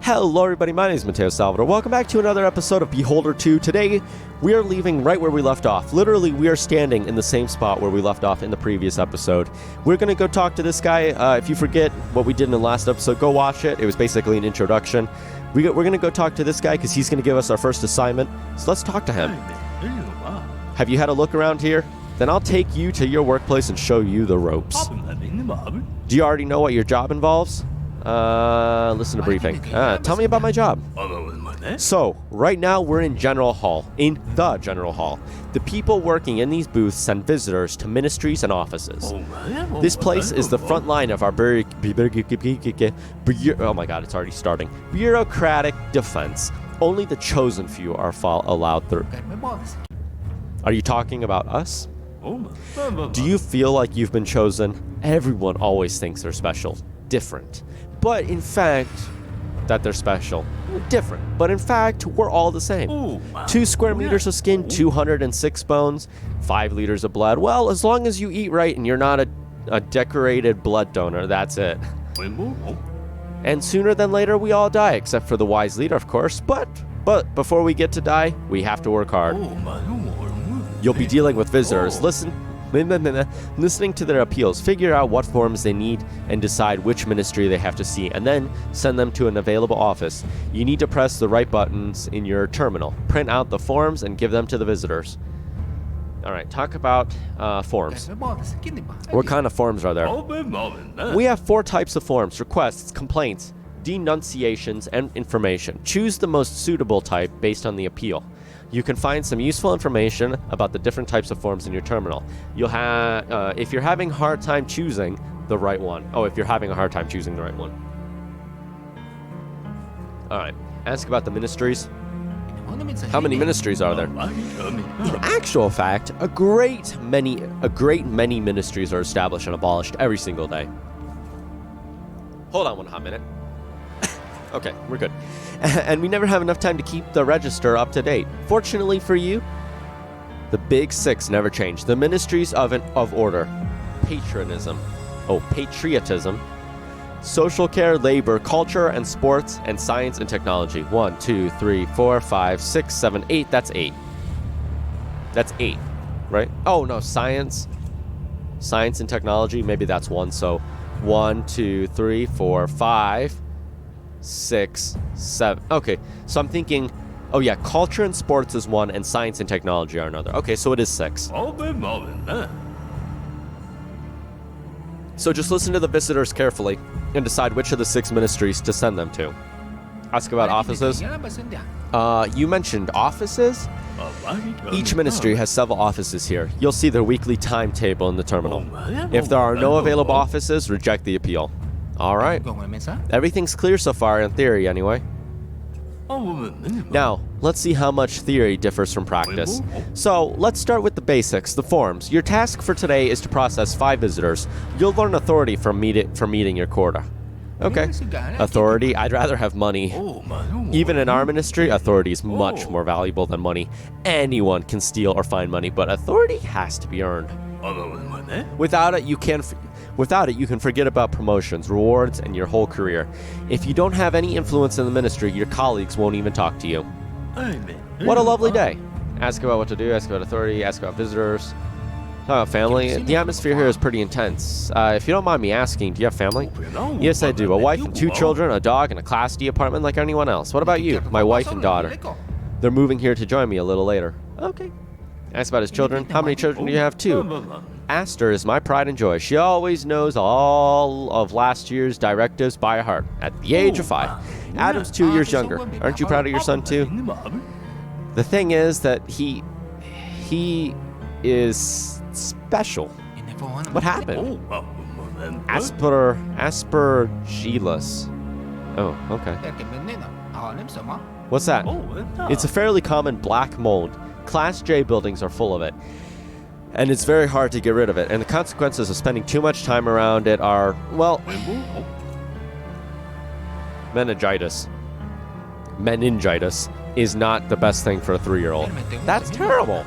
Hello everybody, my name is Mateo-Tube. Welcome back to another episode of Beholder-Tube. Today, we are leaving right where we left off. Literally, we are standing in the same spot where we left off in the previous episode. We're going to go talk to this guy. If you forget what we did in the last episode, go watch it. It was basically an introduction. We're going to go talk to this guy because he's going to give us our first assignment. So let's talk to him. Have you had a look around here? Then I'll take you to your workplace and show you the ropes. Do you already know what your job involves? Listen to briefing. Tell me about my job. So, right now we're in General Hall. In the General Hall. The people working in these booths send visitors to ministries and offices. This place is the front line of our oh my god, it's already starting. Bureaucratic defense. Only the chosen few are allowed through. Are you talking about us? Do you feel like you've been chosen? Everyone always thinks they're special. Different. But in fact, that they're special. Different. But in fact, we're all the same. 2 square meters of skin, 206 bones, 5 liters of blood. Well, as long as you eat right and you're not a decorated blood donor, that's it. And sooner than later, we all die, except for the wise leader, of course. But before we get to die, we have to work hard. You'll be dealing with visitors. Listening to their appeals, figure out what forms they need and decide which ministry they have to see, and then send them to an available office. You need to press the right buttons in your terminal. Print out the forms and give them to the visitors. Alright, talk about forms. What kind of forms are there? We have 4 types of forms: requests, complaints, denunciations, and information. Choose the most suitable type based on the appeal. You can find some useful information about the different types of forms in your terminal. You'll have, if you're having a hard time choosing the right one. If you're having a hard time choosing the right one. All right. Ask about the ministries. How many ministries are there? In actual fact, a great many ministries are established and abolished every single day. Hold on one hot minute. Okay, we're good. And we never have enough time to keep the register up to date. Fortunately for you, the big 6 never change. The ministries of order, patriotism, social care, labor, culture and sports, and science and technology. 1, 2, 3, 4, 5, 6, 7, 8. That's 8. That's 8, right? Oh no, science and technology. Maybe that's 1. So 1, 2, 3, 4, 5. 6, 7. Okay, so I'm thinking, oh yeah, culture and sports is 1, and science and technology are another. Okay, so it is 6. So just listen to the visitors carefully and decide which of the 6 ministries to send them to. Ask about offices. You mentioned offices? Each ministry has several offices here. You'll see their weekly timetable in the terminal. If there are no available offices, reject the appeal. Alright. Everything's clear so far, in theory anyway. Now, let's see how much theory differs from practice. So, let's start with the basics, the forms. Your task for today is to process 5 visitors. You'll learn authority from meeting your quota. Okay. Authority, I'd rather have money. Even in our ministry, authority is much more valuable than money. Anyone can steal or find money, but authority has to be earned. Without it, you can forget about promotions, rewards, and your whole career. If you don't have any influence in the ministry, your colleagues won't even talk to you. What a lovely day. Ask about what to do, ask about authority, ask about visitors. Talk about family. The atmosphere here is pretty intense. If you don't mind me asking, do you have family? Yes, I do. A wife and 2 children, a dog, and a Class D apartment like anyone else. What about you? My wife and daughter. They're moving here to join me a little later. Okay. Ask about his children. How many children do you have? 2. Aster is my pride and joy. She always knows all of last year's directives by heart at the age of 5. Adam's 2 years younger. Aren't you proud of your son too? The thing is that he is special. What happened? Aspergillus. Oh, okay. What's that? It's a fairly common black mold. Class J buildings are full of it, and it's very hard to get rid of it, and the consequences of spending too much time around it are, well, meningitis is not the best thing for a 3-year-old. That's terrible.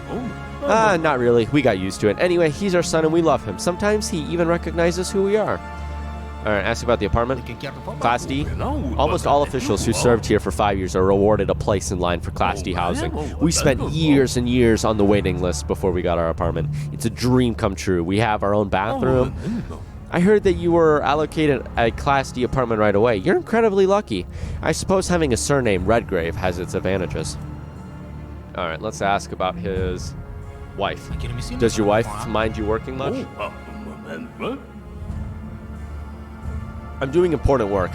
Not really. We got used to it. Anyway, he's our son and we love him. Sometimes he even recognizes who we are. All right, ask about the apartment. Class D. Almost all officials who served here for 5 years are awarded a place in line for Class D housing. We spent years and years on the waiting list before we got our apartment. It's a dream come true. We have our own bathroom. I heard that you were allocated a Class D apartment right away. You're incredibly lucky. I suppose having a surname Redgrave has its advantages. All right, let's ask about his wife. Does your wife mind you working much? I'm doing important work.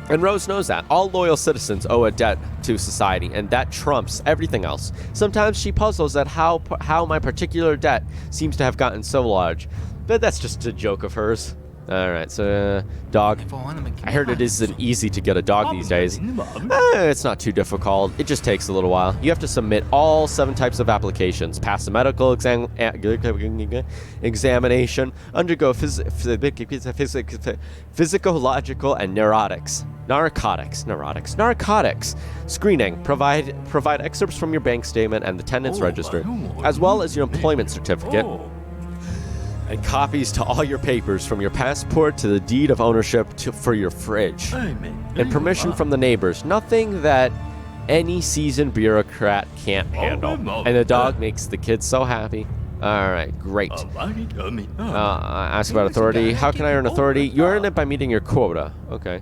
And Rose knows that. All loyal citizens owe a debt to society, and that trumps everything else. Sometimes she puzzles at how my particular debt seems to have gotten so large. But that's just a joke of hers. Alright, so dog. I heard it isn't easy to get a dog these days. It's not too difficult. It just takes a little while. You have to submit all 7 types of applications, pass the medical examination, undergo physiological and narcotics screening, provide excerpts from your bank statement and the tenant's register, as well as your employment certificate, and copies to all your papers, from your passport to the deed of ownership for your fridge, and permission from the neighbors. Nothing that any seasoned bureaucrat can't handle. And the dog makes the kids so happy. All right, great. Ask about authority. How can I earn authority? You earn it by meeting your quota. Okay.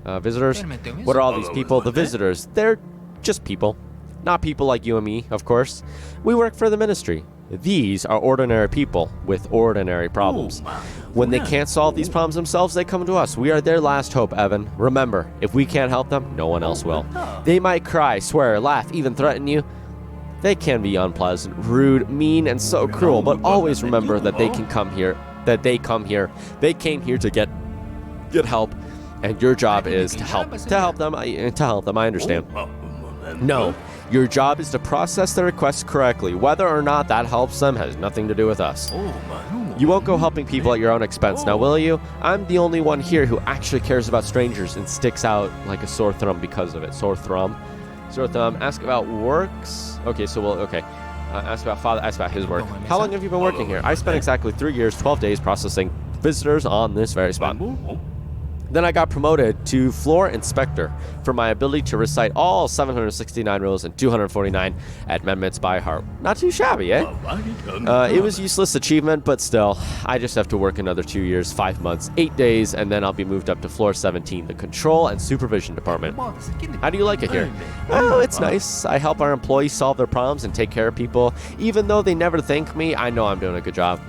Visitors. What are all these people? The visitors. They're just people. Not people like you and me, of course. We work for the ministry. These are ordinary people with ordinary problems. When they can't solve these problems themselves, they come to us. We are their last hope, Evan. Remember, if we can't help them, no one else will. They might cry, swear, laugh, even threaten you. They can be unpleasant, rude, mean, and so cruel, but always remember that they came here to get help, and your job is to help them. I understand. No, your job is to process the requests correctly. Whether or not that helps them has nothing to do with us. You won't go helping people at your own expense, now will you? I'm the only one here who actually cares about strangers and sticks out like a sore thumb because of it. Sore thumb. Ask about works. Okay, ask about father. Ask about his work. How long have you been working here? I spent exactly 3 years, 12 days processing visitors on this very spot. Then I got promoted to floor inspector for my ability to recite all 769 rules and 249 amendments by heart. Not too shabby, eh? It was useless achievement, but still, I just have to work another 2 years, 5 months, 8 days, and then I'll be moved up to floor 17, the control and supervision department. How do you like it here? Oh, it's nice. I help our employees solve their problems and take care of people. Even though they never thank me, I know I'm doing a good job.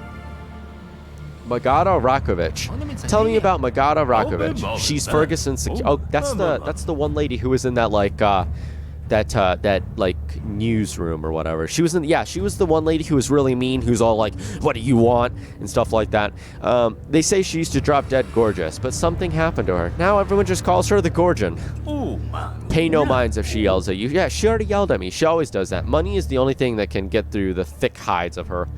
Magada Rakovic. Tell me about Magada Rakovic. She's Ferguson's. Oh, that's the one lady who was in that that newsroom or whatever. She was the one lady who was really mean, who's all like, "What do you want?" and stuff like that. They say she used to drop dead gorgeous, but something happened to her. Now everyone just calls her the Gorgon. Pay no minds if she yells at you. Yeah, she already yelled at me. She always does that. Money is the only thing that can get through the thick hides of her.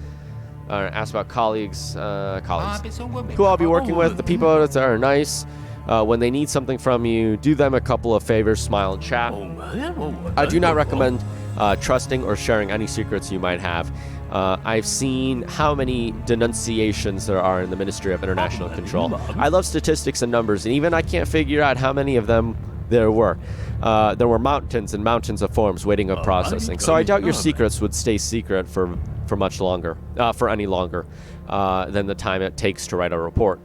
Ask about colleagues. Who I'll be working with. The people that are nice. When they need something from you, do them a couple of favors, smile and chat. I do not recommend trusting or sharing any secrets you might have. I've seen how many denunciations there are in the Ministry of International Control. I love statistics and numbers, and even I can't figure out how many of them there were. There were mountains and mountains of forms waiting of processing. So I doubt your secrets would stay secret for much longer, for any longer than the time it takes to write a report.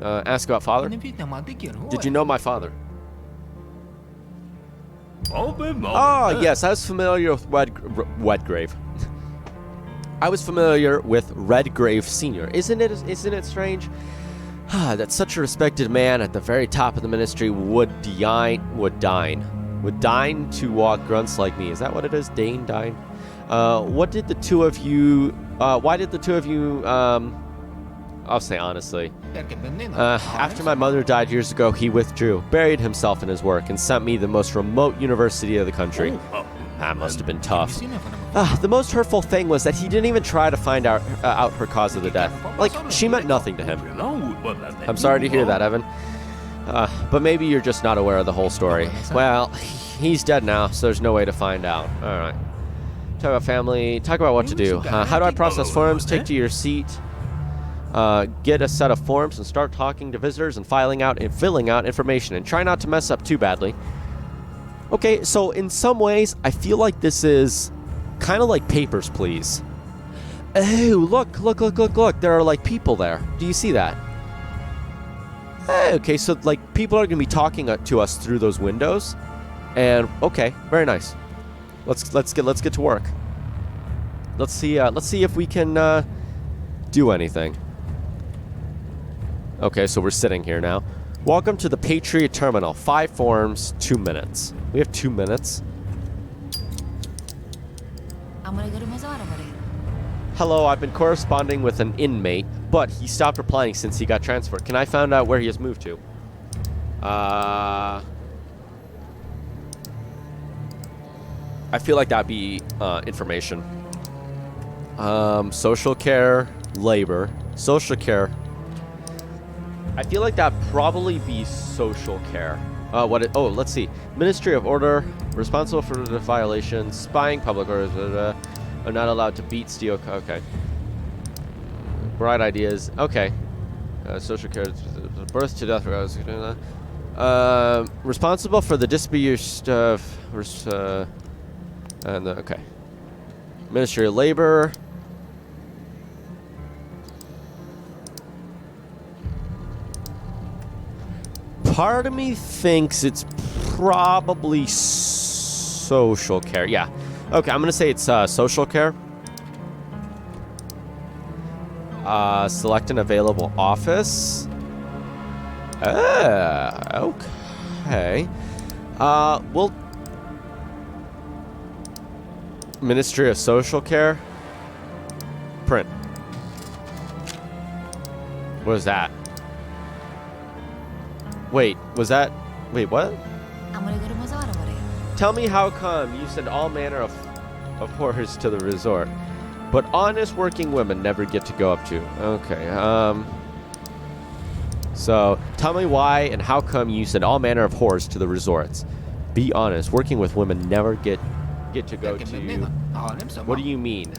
Ask about father. Did you know my father? Yes, I was familiar with Redgrave. I was familiar with Redgrave Sr. Isn't it strange that such a respected man at the very top of the ministry would deign to walk grunts like me? Is that what it is? Dine? Why did the two of you, I'll say honestly, after my mother died years ago, he withdrew, buried himself in his work, and sent me the most remote university of the country. That must have been tough. The most hurtful thing was that he didn't even try to find out her cause of the death. Like, she meant nothing to him. I'm sorry to hear that, Evan. But maybe you're just not aware of the whole story. Well, he's dead now, so there's no way to find out. All right. Talk about family. Talk about what to do. How do I process forms? Take to your seat. Get a set of forms and start talking to visitors and filling out and filling out information. And try not to mess up too badly. Okay, so in some ways, I feel like this is kind of like Papers, Please. Oh, look. There are, like, people there. Do you see that? Okay, so, like, people are going to be talking to us through those windows. And, okay, very nice. Let's get to work. Let's see if we can do anything. Okay, so we're sitting here now. Welcome to the Patriot Terminal. 5 forms, 2 minutes. We have 2 minutes. Hello, I've been corresponding with an inmate, but he stopped replying since he got transferred. Can I find out where he has moved to? I feel like that'd be information. Social care, labor, social care. I feel like that'd probably be social care. Let's see. Ministry of Order, responsible for the violations, spying, public orders, are not allowed to beat, steal. Okay. Bright ideas. Okay. Social care, birth to death. Responsible for the distribution of. Okay. Ministry of Labor. Part of me thinks it's probably social care. Yeah. Okay, I'm going to say it's social care. Select an available office. Okay. Well, Ministry of Social Care. Print. What is that? Wait, was that... Wait, what? Tell me how come you send all manner of horrors to the resort, but honest working women never get to go up to. Okay, so, tell me why and how come you send all manner of whores to the resorts. Be honest, working with women never get to go to... What do you mean?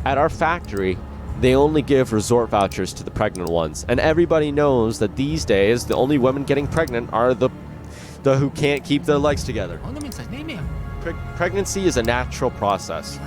At our factory, they only give resort vouchers to the pregnant ones. And everybody knows that these days, the only women getting pregnant are the who can't keep their legs together. Pregnancy is a natural process.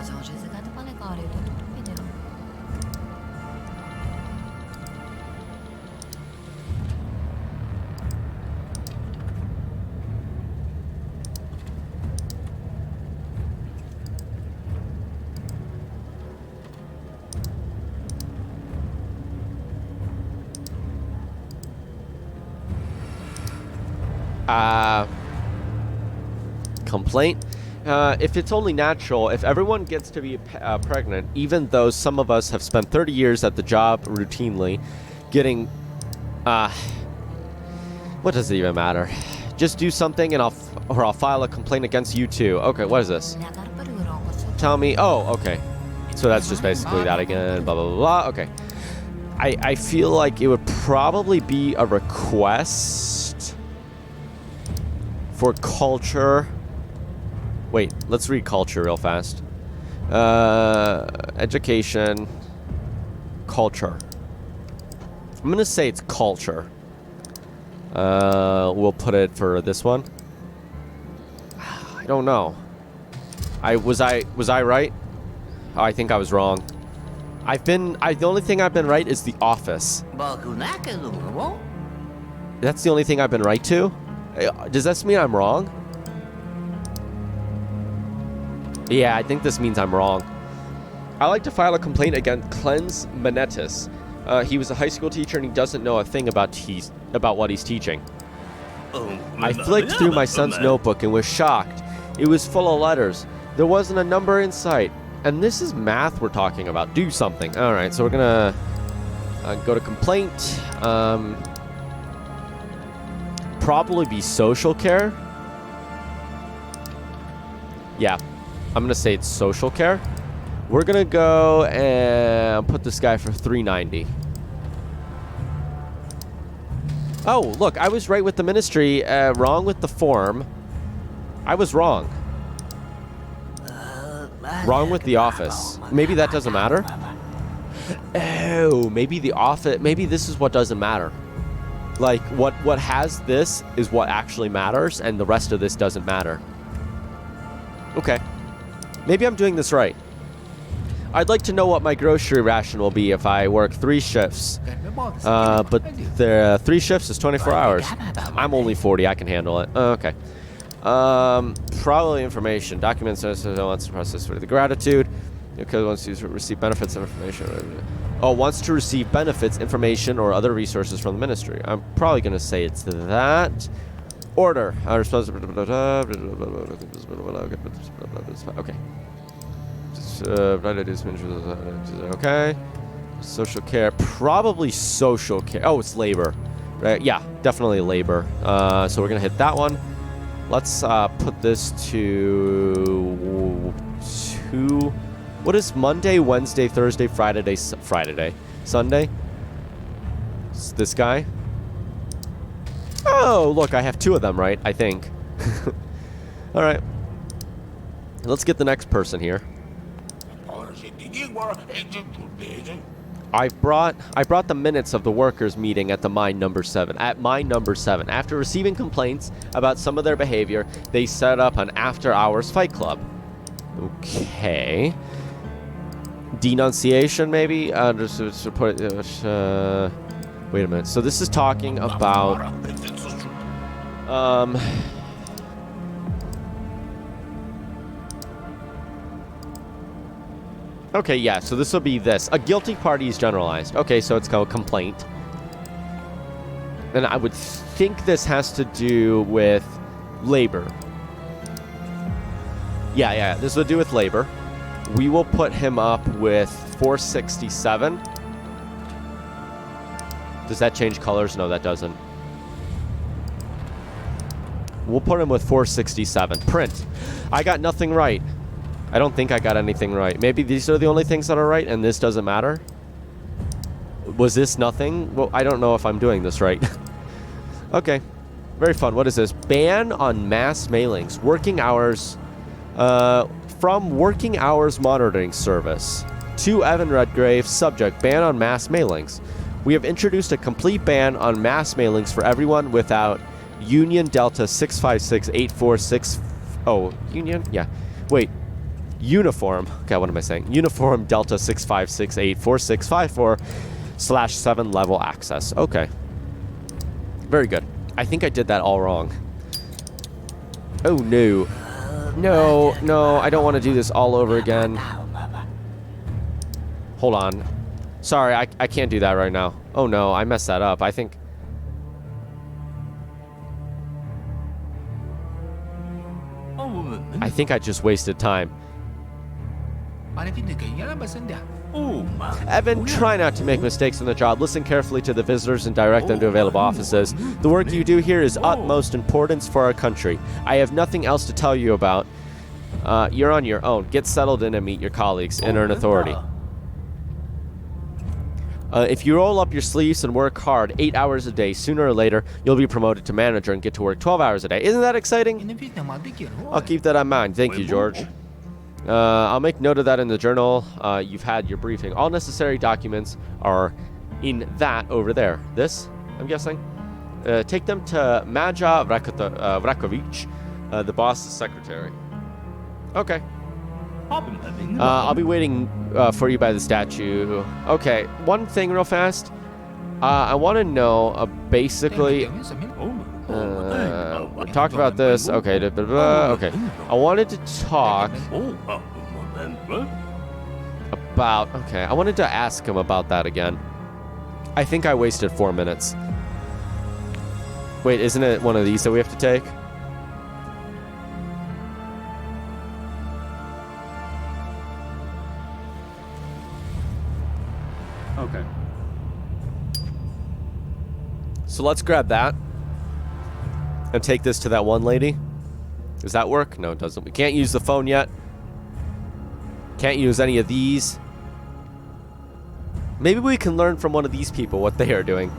Complaint? If it's only natural, if everyone gets to be pregnant, even though some of us have spent 30 years at the job routinely, getting, what does it even matter? Just do something and I'll file a complaint against you too. Okay, what is this? Tell me, oh, okay. So that's just basically that again, blah, blah, blah, blah. Okay. I feel like it would probably be a request for culture. Wait, let's read culture real fast. Education. Culture. I'm gonna say it's culture. We'll put it for this one. I don't know. Was I right? Oh, I think I was wrong. The only thing I've been right is The Office. That's the only thing I've been right to? Does this mean I'm wrong? Yeah, I think this means I'm wrong. I like to file a complaint against Cleanse Manetis. He was a high school teacher and he doesn't know a thing about what he's teaching. I flicked through my son's notebook and was shocked. It was full of letters. There wasn't a number in sight. And this is math we're talking about. Do something. Alright, so we're gonna go to complaint. Probably be social care. Yeah. I'm gonna say it's social care. We're gonna go and put this guy for $3.90. Oh, look, I was right with the ministry, wrong with the form. I was wrong. Wrong with the office. Maybe that doesn't matter. Oh, maybe the office, maybe this is what doesn't matter. Like, what has this is what actually matters, and the rest of this doesn't matter. Okay. Maybe I'm doing this right. I'd like to know what my grocery ration will be if I work 3 shifts. But the 3 shifts is 24 hours. I'm only 40. I can handle it. Okay. Probably information. Documents wants to process for the gratitude. Because wants to receive benefits and information. Oh, wants to receive benefits, information, or other resources from the ministry. I'm probably going to say it's that. Order. Okay. Okay. Social care. Probably social care. Oh, it's labor. Right? Yeah, definitely labor. So we're going to hit that one. Let's put this to 2. What is Monday, Wednesday, Thursday, Friday, Sunday? It's this guy. Oh, look, I have 2 of them, right? I think. All right. Let's get the next person here. I brought the minutes of the workers' meeting at mine number 7. After receiving complaints about some of their behavior, they set up an after-hours fight club. Okay. Denunciation, maybe? Wait a minute. So this is talking about... Okay, yeah, so this will be this. A guilty party is generalized. Okay, so it's called complaint. And I would think this has to do with labor. Yeah, this will do with labor. We will put him up with 467. Does that change colors? No, that doesn't. We'll put him with 467. Print. I got nothing right. I don't think I got anything right. Maybe these are the only things that are right and this doesn't matter. Was this nothing? Well, I don't know if I'm doing this right. Okay. Very fun. What is this? Ban on mass mailings. Working hours. From Working Hours Monitoring Service. To Evan Redgrave. Subject. Ban on mass mailings. We have introduced a complete ban on mass mailings for everyone without Union Delta 656846. Oh, Union? Yeah. Wait. Uniform. Okay, what am I saying? Uniform Delta 65684654/7 level access. Okay. Very good. I think I did that all wrong. Oh, no. No, I don't want to do this all over again. Hold on. Sorry, I can't do that right now. Oh, no, I messed that up. I think I just wasted time. Evan, try not to make mistakes on the job. Listen carefully to the visitors and direct them to available offices. The work you do here is utmost importance for our country. I have nothing else to tell you about. You're on your own. Get settled in and meet your colleagues and earn authority. If you roll up your sleeves and work hard 8 hours a day, sooner or later, you'll be promoted to manager and get to work 12 hours a day. Isn't that exciting? I'll keep that in mind. Thank you, George. I'll make note of that in the journal. You've had your briefing. All necessary documents are in that over there. This, I'm guessing. Take them to Maja Vrakovic, the boss's secretary. Okay. I'll be waiting for you by the statue. Okay, one thing real fast. I want to know basically... we talked about this. Okay, okay. I wanted to talk about... Okay, I wanted to ask him about that again. I think I wasted 4 minutes. Wait, isn't it one of these that we have to take? Okay. So let's grab that. And take this to that one lady. Does that work? No, it doesn't. We can't use the phone yet. Can't use any of these. Maybe we can learn from one of these people what they are doing.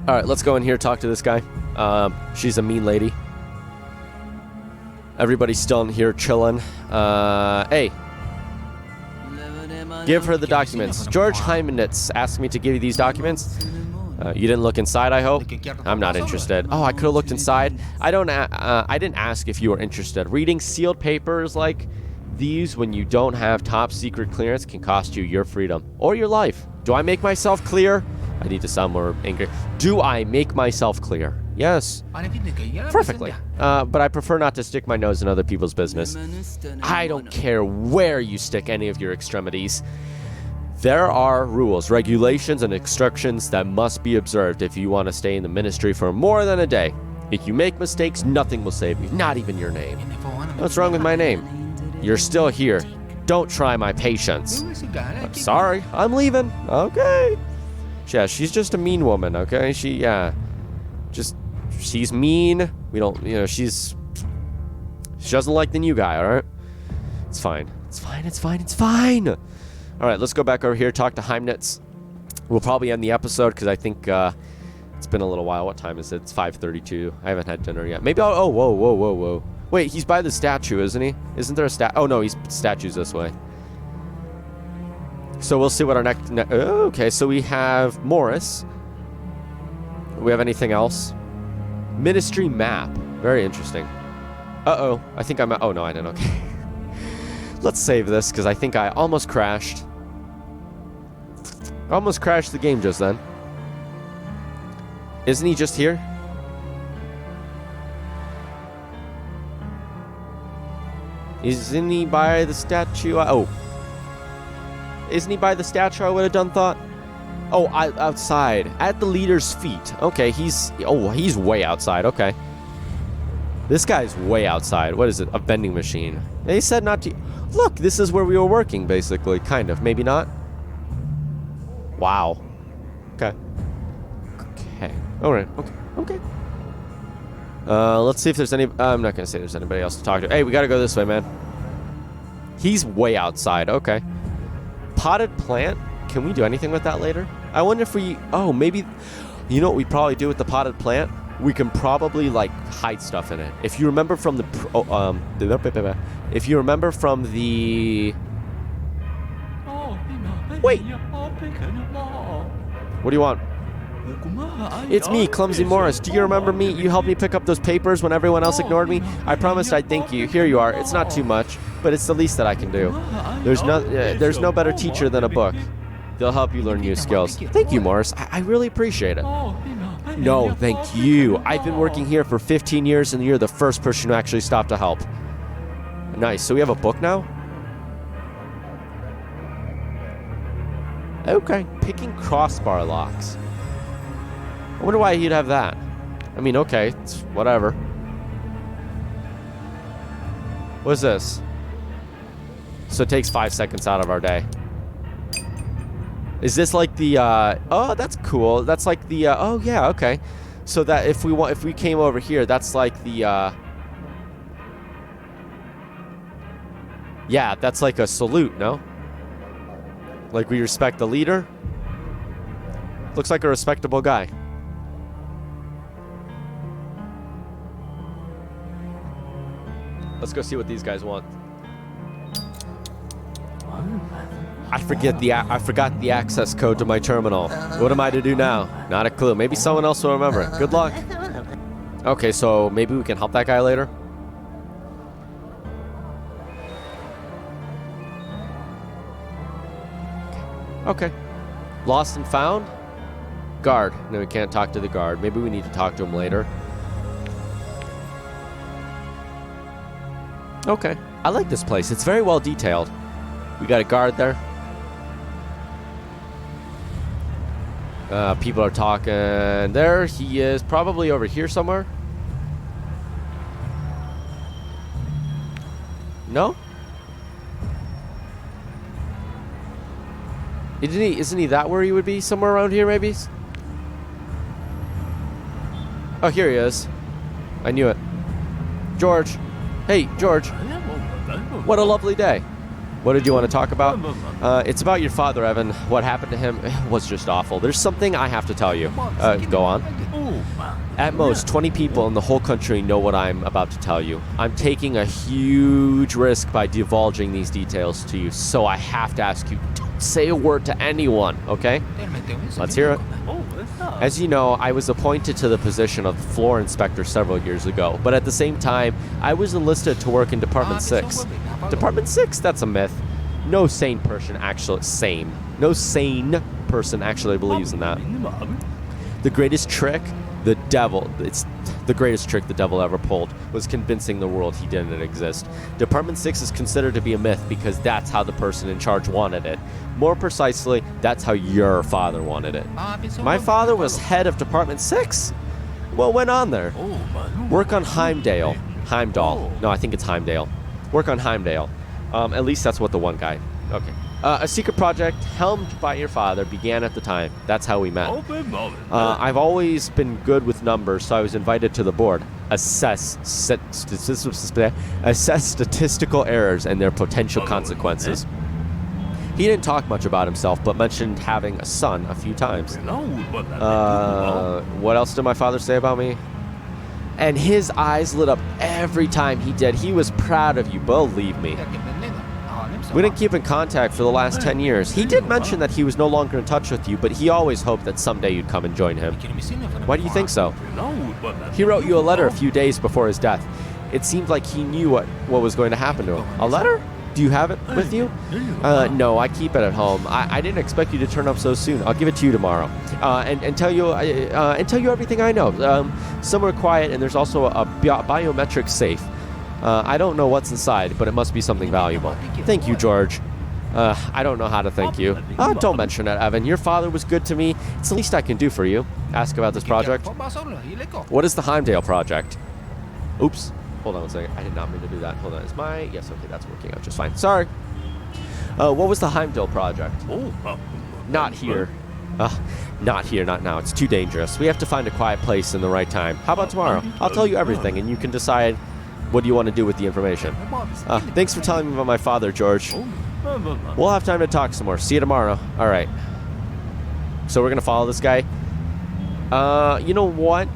Alright, let's go in here, talk to this guy. She's a mean lady. Everybody's still in here chilling. Hey. Give her the documents. George Hymanitz asked me to give you these documents. You didn't look inside, I hope? I'm not interested. Oh, I could have looked inside. I didn't ask if you were interested. Reading sealed papers like these when you don't have top secret clearance can cost you your freedom or your life. Do I make myself clear? I need to sound more angry. Do I make myself clear? Yes. Perfectly. But I prefer not to stick my nose in other people's business. I don't care where you stick any of your extremities. There are rules, regulations, and instructions that must be observed if you want to stay in the ministry for more than a day. If you make mistakes, nothing will save you, not even your name. What's wrong with my name? You're still here. Don't try my patience. I'm sorry, I'm leaving. Okay. Yeah, she's just a mean woman, okay? She's mean. We don't, she doesn't like the new guy, all right? It's fine. All right, let's go back over here, talk to Heimnitz. We'll probably end the episode because I think it's been a little while. What time is it? It's 5:32. I haven't had dinner yet. Maybe I'll... Oh, whoa. Wait, he's by the statue, isn't he? Isn't there a Oh, no, statue's this way. So we'll see what our next... okay, so we have Morris. Do we have anything else? Ministry map. Very interesting. Uh-oh. I think I'm... Oh, no, I didn't. Okay. Let's save this, because I think I almost crashed. Almost crashed the game just then. Isn't he just here? Isn't he by the statue? Oh. Isn't he by the statue I would have done thought? Oh, outside. At the leader's feet. Okay, he's way outside. Okay. This guy's way outside. What is it? A vending machine. They said not to... Look, this is where we were working, basically. Kind of. Maybe not. Wow. Okay. Alright. Okay. Let's see if there's any... I'm not going to say there's anybody else to talk to. Hey, we got to go this way, man. He's way outside. Okay. Potted plant? Can we do anything with that later? I wonder if we... Oh, maybe... You know what we probably do with the potted plant? We can probably, like, hide stuff in it. If you remember from the... If you remember from the... Wait! What do you want? It's me, Clumsy Morris. Do you remember me? You helped me pick up those papers when everyone else ignored me. I promised I'd thank you. Here you are. It's not too much, but it's the least that I can do. There's no better teacher than a book. They'll help you learn new skills. Thank you, Morris. I really appreciate it. No, thank you. I've been working here for 15 years, and you're the first person who actually stopped to help. Nice. So we have a book now? Okay. Picking crossbar locks. I wonder why he'd have that. I mean, okay. It's whatever. What is this? So it takes 5 seconds out of our day. Is this like the, oh, that's cool. That's like the, oh, yeah, okay. So that if we came over here, that's like the, yeah, that's like a salute, no? Like we respect the leader? Looks like a respectable guy. Let's go see what these guys want. I forgot the access code to my terminal. What am I to do now? Not a clue. Maybe someone else will remember. Good luck. Okay, so maybe we can help that guy later. Okay. Lost and found? Guard. No, we can't talk to the guard. Maybe we need to talk to him later. Okay. I like this place. It's very well detailed. We got a guard there. People are talking. There he is. Probably over here somewhere. No? Isn't he that where he would be? Somewhere around here, maybe? Oh, here he is. I knew it. George. Hey, George. What a lovely day. What did you want to talk about? It's about your father, Evan. What happened to him was just awful. There's something I have to tell you. Go on. At most, 20 people in the whole country know what I'm about to tell you. I'm taking a huge risk by divulging these details to you, so I have to ask you, say a word to anyone, okay? Let's hear it. As you know, I was appointed to the position of floor inspector several years ago, but at the same time, I was enlisted to work in Department 6. Department 6? That's a myth. No sane person actually believes in that. The greatest trick the devil ever pulled was convincing the world he didn't exist. Department 6 is considered to be a myth because that's how the person in charge wanted it. More precisely, that's how your father wanted it. My father was head of Department 6? What went on there? Work on Heimdall. No, I think it's Heimdall. Work on Heimdall. At least that's what the one guy... Okay. A secret project helmed by your father began at the time. That's how we met. I've always been good with numbers, so I was invited to the board. Assess statistical errors and their potential consequences. He didn't talk much about himself, but mentioned having a son a few times. What else did my father say about me? And his eyes lit up every time he did. He was proud of you, believe me. We didn't keep in contact for the last 10 years. He did mention that he was no longer in touch with you, but he always hoped that someday you'd come and join him. Why do you think so? He wrote you a letter a few days before his death. It seemed like he knew what was going to happen to him. A letter? Do you have it with you? No, I keep it at home. I didn't expect you to turn up so soon. I'll give it to you tomorrow, and tell you everything I know. Somewhere quiet, and there's also a biometric safe. I don't know what's inside, but it must be something valuable. Thank you, George. I don't know how to thank you. Don't mention it, Evan. Your father was good to me. It's the least I can do for you. Ask about this project. What is the Heimdall project? Oops. Hold on one second. I did not mean to do that. Hold on. Yes, okay, that's working out just fine. Sorry. What was the Heimdall project? Not here. Not here, not now. It's too dangerous. We have to find a quiet place in the right time. How about tomorrow? I'll tell you everything, and you can decide what do you want to do with the information. Thanks for telling me about my father, George. We'll have time to talk some more. See you tomorrow. All right. So we're going to follow this guy. You know what?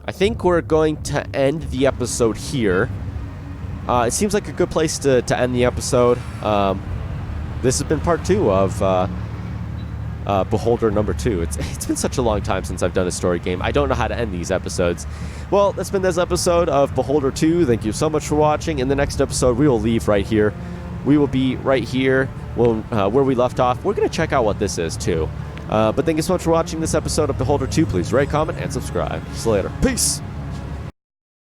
I think we're going to end the episode here. It seems like a good place to end the episode. This has been part 2 of Beholder number 2. It's been such a long time since I've done a story game. I don't know how to end these episodes. Well, that's been this episode of Beholder 2. Thank you so much for watching. In the next episode, we will leave right here. We will be right here where we left off. We're going to check out what this is, too. But thank you so much for watching this episode of Beholder 2. Please rate, comment, and subscribe. See you later. Peace!